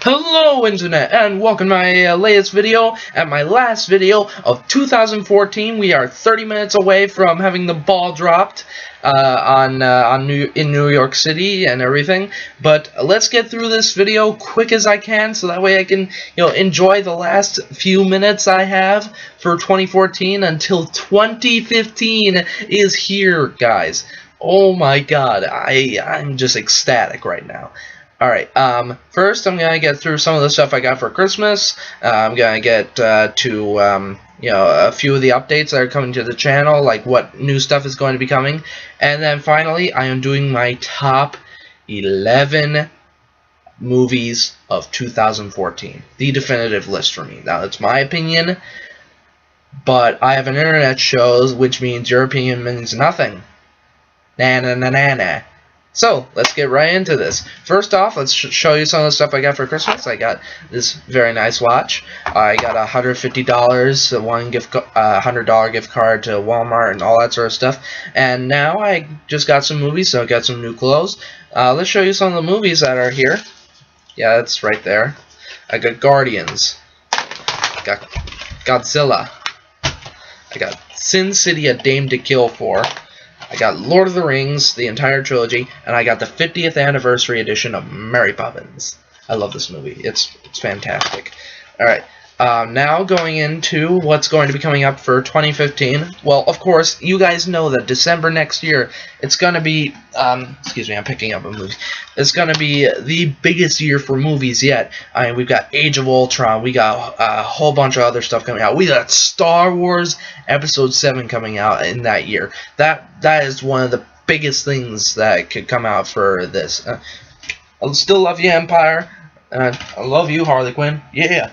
Hello Internet, and welcome to my latest video and my last video of 2014. We are 30 minutes away from having the ball dropped in New York City and everything. But let's get through this video quick as I can, so that way I can enjoy the last few minutes I have for 2014 until 2015 is here, guys. Oh my God, I'm just ecstatic right now. Alright, first I'm going to get through some of the stuff I got for Christmas. I'm going to get to a few of the updates that are coming to the channel, like what new stuff is going to be coming. And then finally, I am doing my top 11 movies of 2014. The definitive list for me. Now, it's my opinion, but I have an internet show, which means your opinion means nothing. Na-na-na-na-na. So, let's get right into this. First off, let's show you some of the stuff I got for Christmas. I got this very nice watch. I got $150, $100 gift card to Walmart and all that sort of stuff. And now I just got some movies, so I got some new clothes. Let's show you some of the movies that are here. Yeah, that's right there. I got Guardians. I got Godzilla. I got Sin City: A Dame to Kill For. I got Lord of the Rings, the entire trilogy, and I got the 50th anniversary edition of Mary Poppins. I love this movie. It's fantastic. Alright, now going into what's going to be coming up for 2015. Well, of course, you guys know that December next year, it's going to be, excuse me, I'm picking up a movie. It's going to be the biggest year for movies yet. I mean, we've got Age of Ultron, we got a whole bunch of other stuff coming out. We got Star Wars Episode 7 coming out in that year. That is one of the biggest things that could come out for this. I still love you, Empire. I love you, Harley Quinn. Yeah.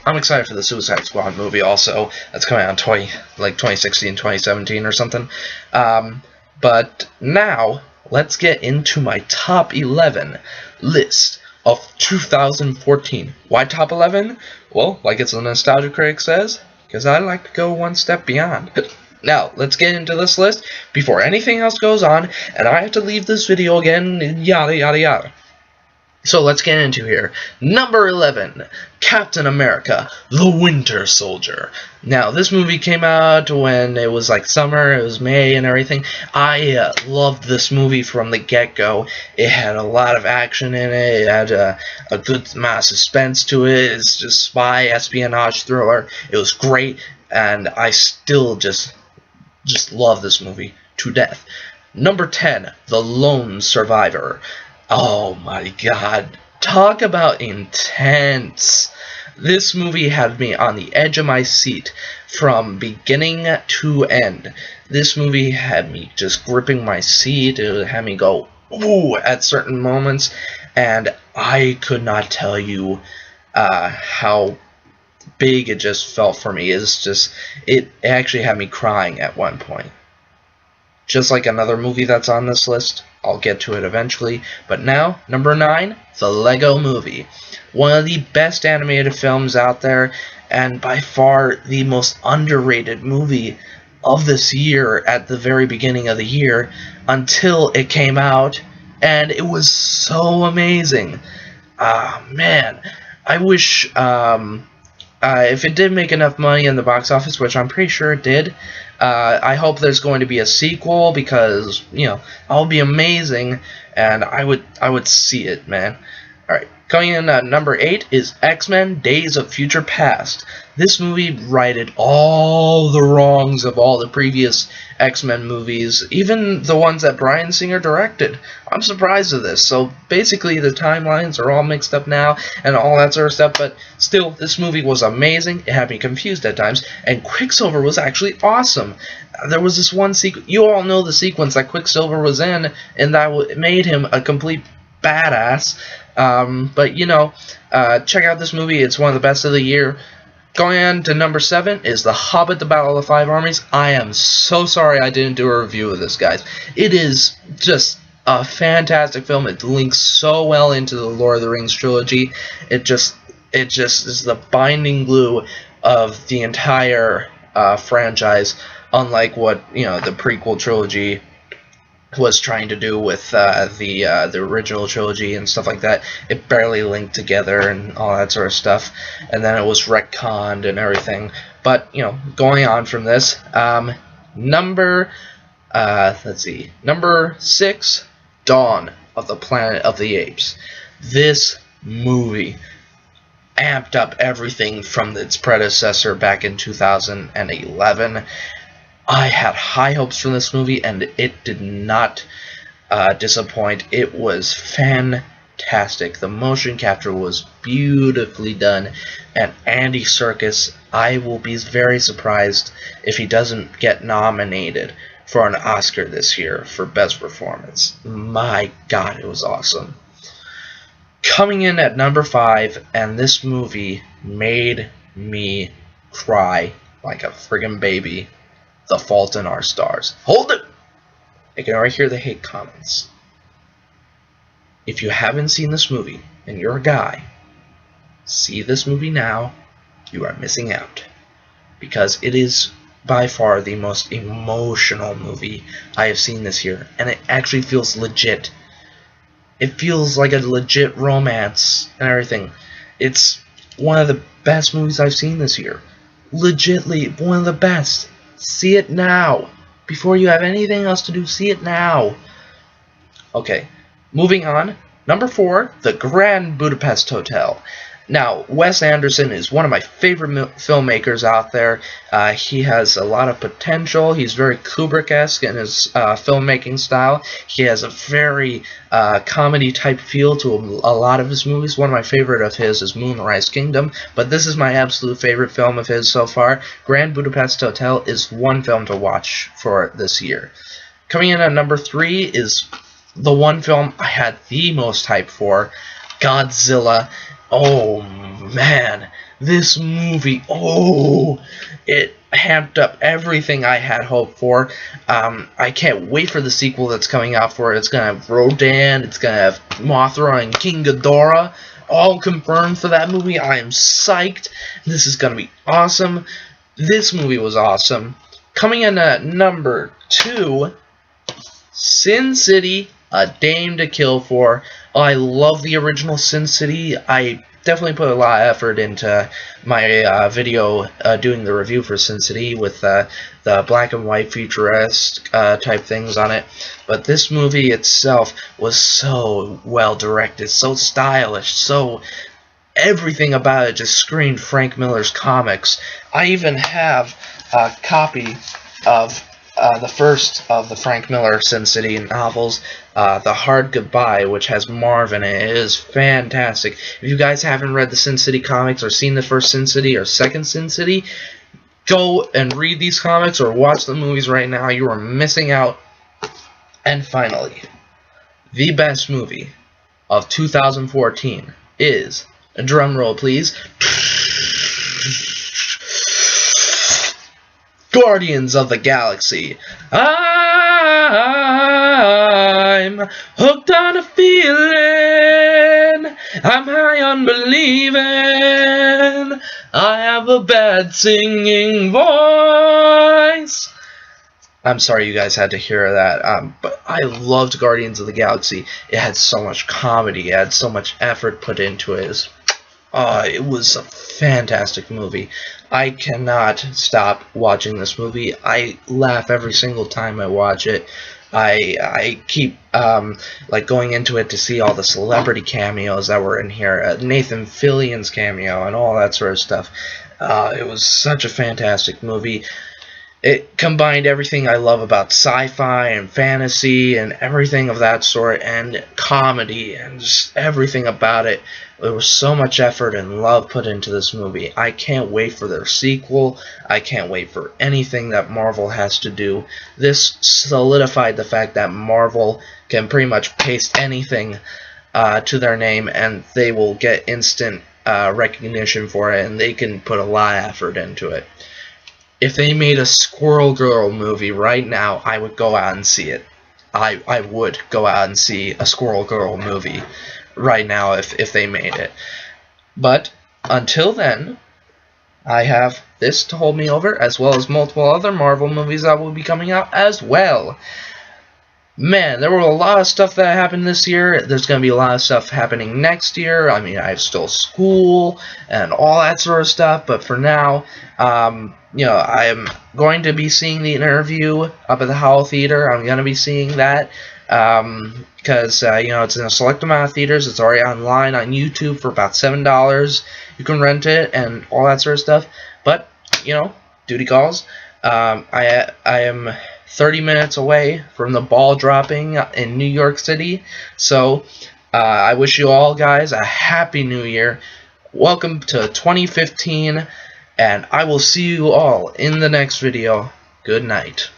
I'm excited for the Suicide Squad movie also. That's coming out in 2016, 2017 or something. But now, let's get into my top 11 list of 2014. Why top 11? Well, like it's a Nostalgia Critic says, because I like to go one step beyond. Now, let's get into this list before anything else goes on, and I have to leave this video again, yada yada yada. So let's get into here. Number 11, Captain America, The Winter Soldier. Now, this movie came out when it was like summer, it was May and everything. I loved this movie from the get-go. It had a lot of action in it. It had a good amount of suspense to it. It's just spy, espionage thriller. It was great, and I still just love this movie to death. Number 10, The Lone Survivor. Oh my God, talk about intense. This movie had me on the edge of my seat from beginning to end. This movie had me just gripping my seat. It had me go, ooh, at certain moments, and I could not tell you how big it just felt for me. It actually had me crying at one point. Just like another movie that's on this list. I'll get to it eventually. But now, number 9, The Lego Movie. One of the best animated films out there, and by far the most underrated movie of this year at the very beginning of the year, until it came out, and it was so amazing. Man, I wish, if it did make enough money in the box office, which I'm pretty sure it did, I hope there's going to be a sequel, because, that would be amazing, and I would see it, man. Alright, coming in at number 8 is X-Men: Days of Future Past. This movie righted all the wrongs of all the previous X-Men movies, even the ones that Bryan Singer directed. I'm surprised at this. So basically the timelines are all mixed up now and all that sort of stuff, but still, this movie was amazing. It had me confused at times, and Quicksilver was actually awesome. There was this one sequence, you all know the sequence that Quicksilver was in, and that made him a complete badass. But check out this movie. It's one of the best of the year. Going on to number 7 is The Hobbit: The Battle of the Five Armies. I am so sorry I didn't do a review of this, guys. It is just a fantastic film. It links so well into the Lord of the Rings trilogy. It just is the binding glue of the entire franchise, unlike what the prequel trilogy was trying to do with the original trilogy and stuff like that. It barely linked together and all that sort of stuff, and then it was retconned and everything. But you know, going on from this, number 6, Dawn of the Planet of the Apes. This movie amped up everything from its predecessor back in 2011. I had high hopes for this movie, and it did not disappoint. It was fantastic. The motion capture was beautifully done, and Andy Serkis, I will be very surprised if he doesn't get nominated for an Oscar this year for Best Performance. My God, it was awesome. Coming in at number 5, and this movie made me cry like a friggin' baby. The Fault in Our Stars. Hold it! I can already hear the hate comments. If you haven't seen this movie, and you're a guy, see this movie now. You are missing out. Because it is by far the most emotional movie I have seen this year. And it actually feels legit. It feels like a legit romance and everything. It's one of the best movies I've seen this year. Legitly, one of the best. See it now. Before you have anything else to do, see it now. Okay, moving on. Number 4, The Grand Budapest Hotel. Now, Wes Anderson is one of my favorite filmmakers out there. He has a lot of potential. He's very Kubrick-esque in his filmmaking style. He has a very comedy-type feel to a lot of his movies. One of my favorite of his is Moonrise Kingdom, but this is my absolute favorite film of his so far. Grand Budapest Hotel is one film to watch for this year. Coming in at number 3 is the one film I had the most hype for, Godzilla. Oh man, this movie, it amped up everything I had hoped for. I can't wait for the sequel that's coming out for it. It's going to have Rodan, it's going to have Mothra and King Ghidorah, all confirmed for that movie. I am psyched. This is going to be awesome. This movie was awesome. Coming in at number 2, Sin City, A Dame to Kill For. I love the original Sin City. I definitely put a lot of effort into my video doing the review for Sin City with the black and white futuristic type things on it. But this movie itself was so well directed, so stylish, so everything about it just screamed Frank Miller's comics. I even have a copy of the first of the Frank Miller Sin City novels, The Hard Goodbye, which has Marv in it. It is fantastic. If you guys haven't read the Sin City comics or seen the first Sin City or second Sin City, go and read these comics or watch the movies right now. You are missing out. And finally, the best movie of 2014 is, drum roll please, Guardians of the Galaxy. I'm hooked on a feeling. I'm high on believing. I have a bad singing voice. I'm sorry you guys had to hear that, but I loved Guardians of the Galaxy. It had so much comedy. It had so much effort put into it. It was a fantastic movie. I cannot stop watching this movie. I laugh every single time I watch it. I keep like going into it to see all the celebrity cameos that were in here, Nathan Fillion's cameo and all that sort of stuff. It was such a fantastic movie. It combined everything I love about sci-fi and fantasy and everything of that sort, and comedy and just everything about it. There was so much effort and love put into this movie. I can't wait for their sequel. I can't wait for anything that Marvel has to do. This solidified the fact that Marvel can pretty much paste anything to their name and they will get instant recognition for it, and they can put a lot of effort into it. If they made a Squirrel Girl movie right now, I would go out and see it. I would go out and see a Squirrel Girl movie right now if they made it. But until then, I have this to hold me over, as well as multiple other Marvel movies that will be coming out as well. man, there were a lot of stuff that happened this year. There's going to be a lot of stuff happening next year. I mean, I have still school and all that sort of stuff. But for now, you know, I am going to be seeing the interview up at the Howell Theater. I'm going to be seeing that because, you know, it's in a select amount of theaters. It's already online on YouTube for about $7. You can rent it and all that sort of stuff. But, you know, duty calls. I am 30 minutes away from the ball dropping in New York City. So, I wish you all guys a happy new year. Welcome to 2015, and I will see you all in the next video. Good night.